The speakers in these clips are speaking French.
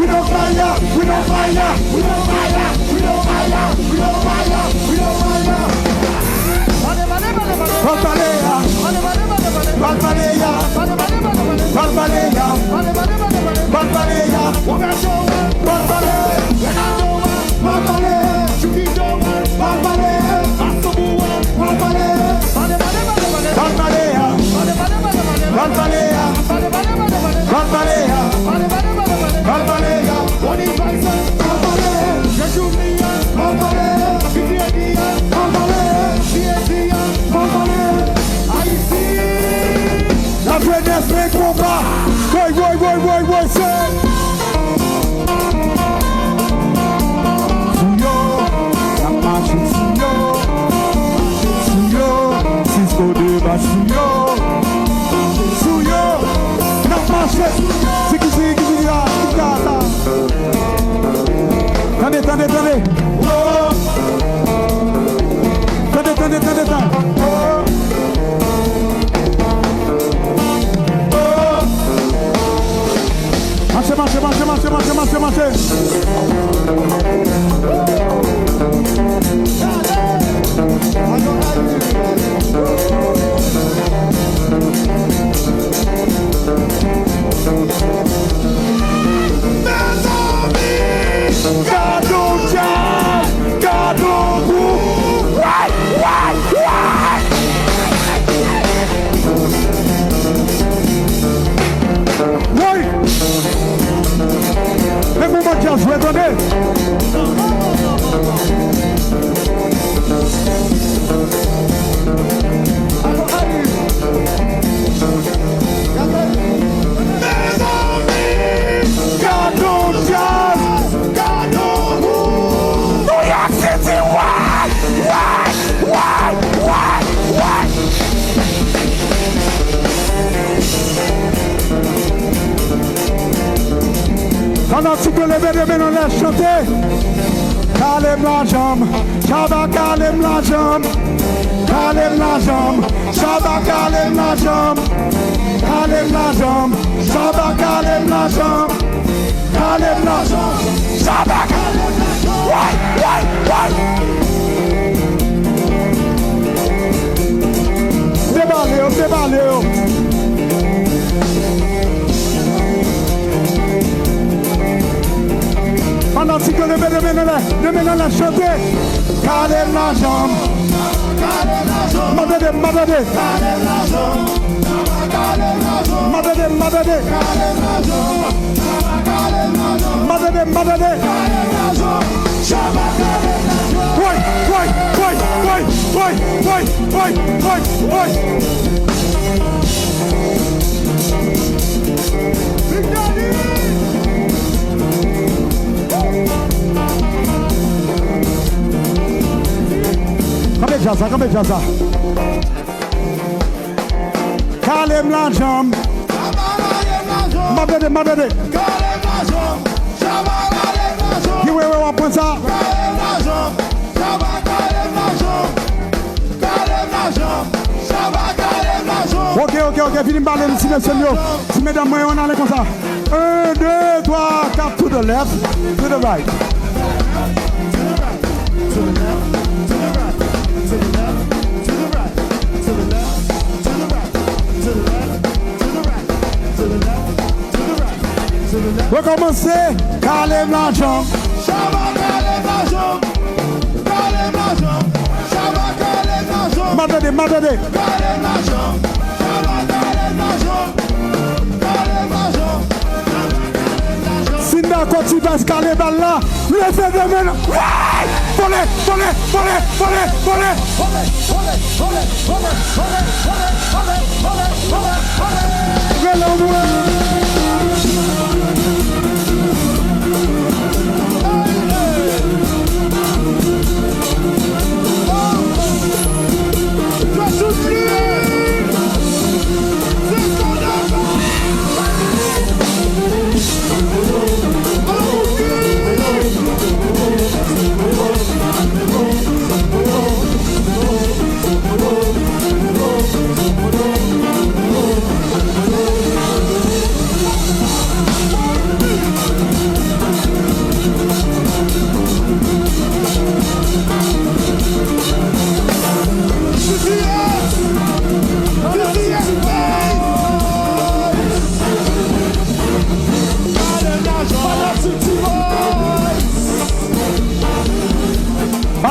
we don't fire, we don't fire, we don't fire, we don't fire, we don't fire, we don't fire. Valvaleia, Valvaleia, Valvaleia, Valvaleia, la jeunesse fait combat. Boy, c'est Souyo, la marche Souyo, Cisco de Souyo, la marche, c'est qui là, Attendez. Attendez. Marchez. Je vais donner. Pendant que tu peux lever les mains, on laisse chanter. Calme la jambe, Shabba calme la jambe. Calme la jambe, Shabba calme la jambe. Calme la jambe, Shabba calme la jambe. Calme la jambe, Shabba calme la jambe. Ouais. Déballez. Pendant que tu peux lever les mains, on laisse chanter. Calme la jambe. Madade. Comme ça. Calme la jambe. Madade. Qui ouais, on prend ça. Ok, fini de parler, si mesdames, moi, on allait comme ça. 1, 2, 3, 4, to the left, to the right. Recommencer, calme la jambe. Shabba calme la jambe. Madade. Calme la jambe. Shabba calme la jambe. Sinda quand tu vas calmer là, levez les mains. Voler.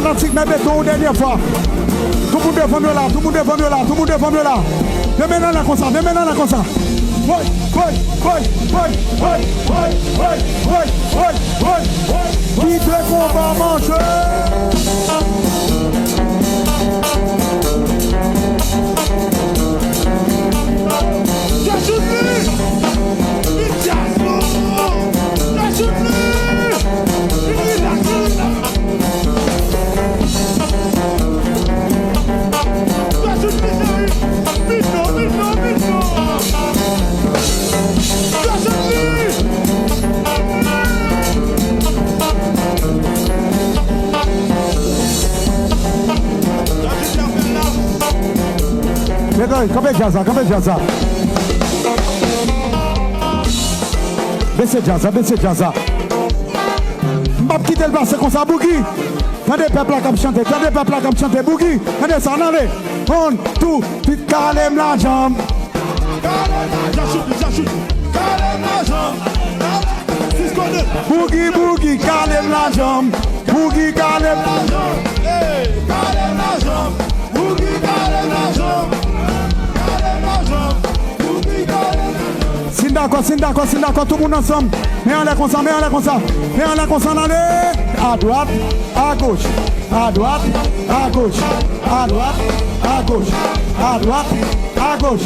Fanatique, mais béton une dernière fois. Tout le monde devant nous là, tout le monde devant nous là, tout le monde devant nous là. De maintenant là comme ça, de maintenant là comme ça. Qui te qu'on va manger? Come Jazza. Baissez Jazza. M'bap quitter le bassin comme ça, Boogie. Tendez peuple là comme chanter, Boogie. Tendez ça, en allez. 1, 2, puis calme la jambe. Boogie, calme la jambe. Boogie, calme la jambe. Calme la jambe. Boogie, calme la jambe. C'est d'accord, tout le monde ensemble. Mets en l'air comme ça. Allez. À droite, à gauche. À droite, à gauche. À droite, à gauche. À droite, à gauche.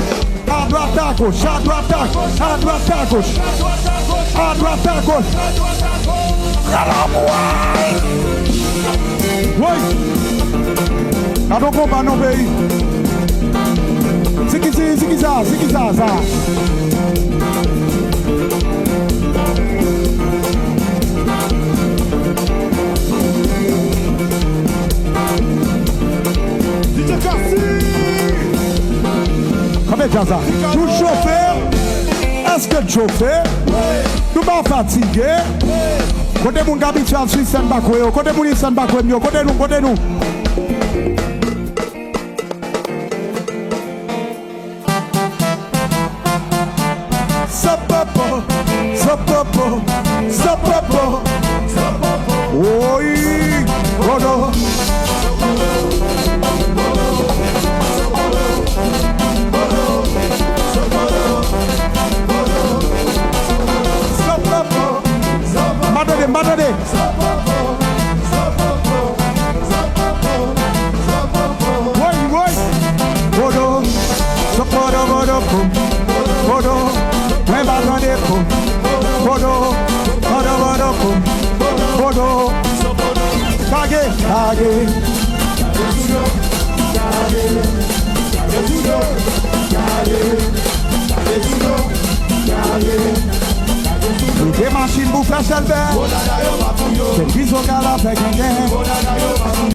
À droite, à gauche. À droite, à gauche. À droite, à gauche. À droite, à gauche. Oui. À ton combat, non, pays. C'est qui ça? Comment ça? Tout chauffeur? Est-ce que le chauffeur? Nous pas fatigué? Côté mon habituel sur Saint Bakoyo, côté mon Saint Bakoyo, côté nous. Sapopo. Oui, Rodo. Madade. Oui. Rodo. Rodo. Kage. Des machines pour faire selber. C'est qu'ils ont qu'à la faire gagner.